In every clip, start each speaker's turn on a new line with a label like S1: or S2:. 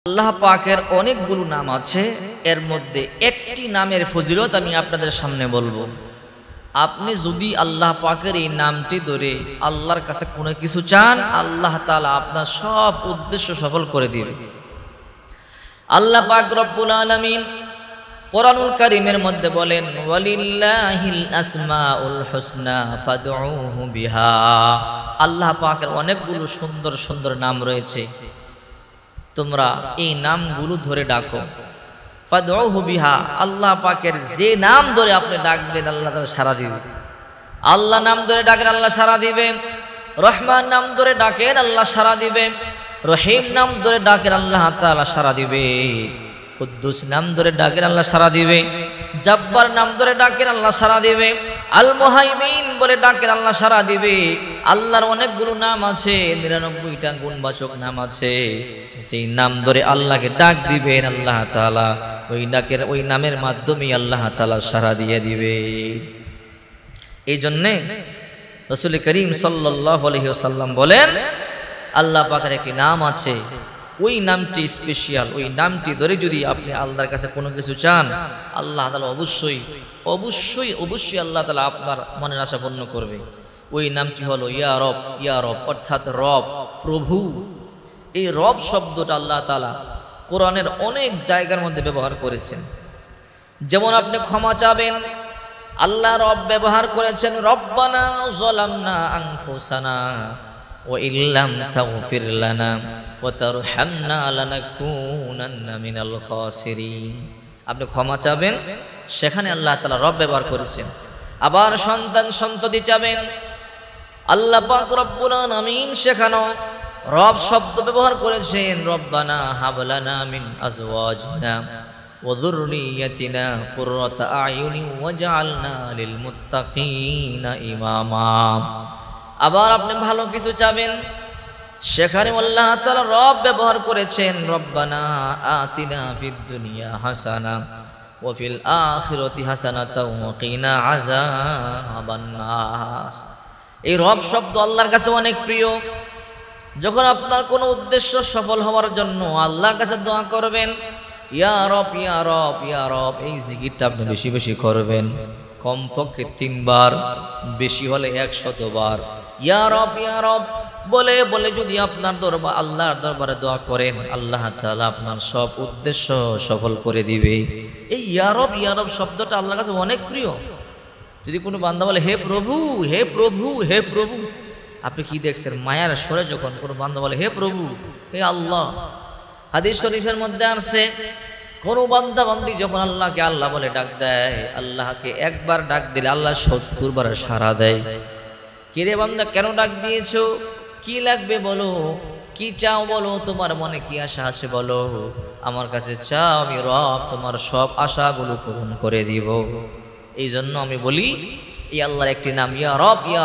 S1: আল্লাহ পাকের অনেকগুলো নাম আছে, এর মধ্যে একটি নামের ফজিলত আমি আপনাদের সামনে বলবো। আপনি যদি আল্লাহ পাকের এই নামটি ধরে আল্লাহর কাছে কোনো কিছু চান, আল্লাহ তাআলা আপনার সব উদ্দেশ্য সফল করে দিবে। আল্লাহ পাক রব্বুল আলামিন কোরআনুল কারীমের মধ্যে বলেন, ওয়ালিল্লাহিল আসমাউল হুসনা ফাদউহু বিহা। আল্লাহ পাকের অনেকগুলো সুন্দর সুন্দর নাম রয়েছে, তোমরা এই নামগুলো ধরে ডাকো। ফাদউহু বিহা, আল্লাহ পাকের যে নাম ধরে আপনি ডাকবেন আল্লাহ তাআলা সাড়া দিবে। আল্লাহ নাম ধরে ডাকেন আল্লাহ সাড়া দিবে। রহমান নাম ধরে ডাকেন আল্লাহ সাড়া দিবে। রহিম নাম ধরে ডাকেন আল্লাহ তাআলা সাড়া দিবে। কুদ্দুস নাম ধরে ডাকেন আল্লাহ সাড়া দিবে। জব্বার নাম ধরে ডাকেন আল্লাহ সাড়া দিবে। আল মুহাইমিন বলে ডাকেন আল্লাহ সাড়া দিবে। আল্লাহর অনেকগুলো নাম আছে, 99টা গুণবাচক নাম আছে। সেই নাম ধরে আল্লাহকে ডাক দিবেন, আল্লাহ তাআলা ওই নামের মাধ্যমে আল্লাহ তাআলা সাড়া দিয়ে দিবে। এই জন্যে রাসূল করিম সাল্লাল্লাহু আলাইহি ওয়াসাল্লাম বলেন, আল্লাহ পাকের একটি নাম আছে, ওই নামটি স্পেশাল। ওই নামটি ধরে যদি আপনি আল্লাহর কাছে কোনো কিছু চান, আল্লাহ তাআলা অবশ্যই অবশ্যই অবশ্যই আল্লাহ তাআলা আপনার মনের আশা পূর্ণ করবে। ওই নামটি হলো ইয়া রব। ইয়া রব অর্থাৎ রব, প্রভু। এই রব শব্দটা আল্লাহ তাআলা কোরআনের অনেক জায়গার মধ্যে ব্যবহার করেছেন। যেমন আপনি ক্ষমা চাবেন, আল্লাহ রব ব্যবহার করেছেন, রব্বানা যালামনা আনফুসানা ওয়া ইল্লাম তাগফির লানা ওয়া তারহামনা লানাকুনান্না মিনাল খাসিরিন। আপনি ক্ষমা চাবেন, সেখানে আল্লাহ তাআলা রব ব্যবহার করেছেন। আবার সন্তান সন্ততি চাবেন, আল্লাহ পাক রব্বুল আলামিন সেখানেও রব শব্দ ব্যবহার করেছেন, রব্বানা হাবলানা মিন আজওয়াজিনা ওয়া যুররিয়াতিনা কুররাতা আয়ুনি ওয়াজআলনা লিল মুত্তাকিনা ইমামা। আবার আপনি ভালো কিছু চাবেন, সেখানে আল্লাহ তাআলা রব ব্যবহার করেছেন, রব্বানা আতিনা ফিদ দুনিয়া হাসানা ওয়া ফিল আখিরাতি হাসানাতাও ওয়া কিনা আযাবান নার। এই রব শব্দ আল্লাহর কাছে অনেক প্রিয়। যখন আপনার কোনো উদ্দেশ্য সফল হওয়ার জন্য আল্লাহর কাছে দোয়া করবেন, ইয়া রব ইয়া রব ইয়া রব, এই জিকিরটা আপনি বেশি বেশি করবেন, কমপক্ষে 3 বার, বেশি হলে 100 বার। ইয়া রব বলে বলে যদি আপনার দরবার আল্লাহর দরবারে দোয়া করেন, আল্লাহ তাআলা আপনার সব উদ্দেশ্য সফল করে দিবে। এই ইয়া রব শব্দটা আল্লাহর কাছে অনেক প্রিয়। যদি কোনো বান্দা বলে হে প্রভু হে প্রভু হে প্রভু, আপনি কি দেখছেন মায়ার স্বরে যখন কোনো বান্দা বলে হে প্রভু হে আল্লাহ। হাদিস শরীফের মধ্যে আছে, কোনো বান্দা বান্দি যখন আল্লাহকে আল্লাহ বলে ডাক দেয়, আল্লাহকে একবার ডাক দিলে আল্লাহ 70 বার সাড়া দেয়। কিরে বান্দা কেন ডাক দিয়েছো, কি লাগবে বলো, কি চাও বলো, তোমার মনে কি আশা আছে বলো, আমার কাছে চাও, আমি রব তোমার সব আশাগুলো পূরণ করে দিব। এই জন্য আমি বলি, এই আল্লাহর একটি নাম ইয়া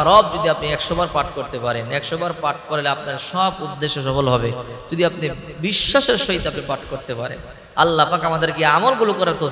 S1: রব যদি আপনি 100 বার পাঠ করতে পারেন, 100 বার পাঠ করলে আপনার সব উদ্দেশ্য সফল হবে। যদি আপনি বিশ্বাসের সহিত আপনি পাঠ করতে পারেন। আল্লাহ পাক আমাদেরকে আমলগুলো করার তৌফিক